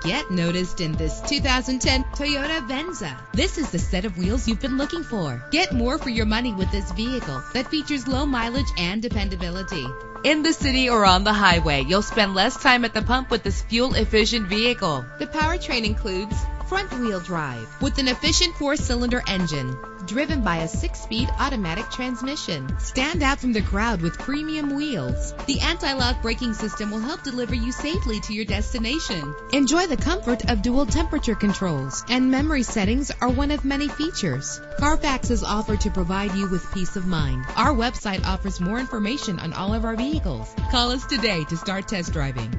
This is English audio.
Get noticed in this 2010 Toyota Venza. This is the set of wheels you've been looking for. Get more for your money with this vehicle that features low mileage and dependability. In the city or on the highway, you'll spend less time at the pump with this fuel-efficient vehicle. The powertrain includes front-wheel drive with an efficient 4-cylinder engine driven by a 6-speed automatic transmission. Stand out from the crowd with premium wheels. The anti-lock braking system will help deliver you safely to your destination. Enjoy the comfort of dual temperature controls, and memory settings are one of many features. Carfax is offered to provide you with peace of mind. Our website offers more information on all of our vehicles. Call us today to start test driving.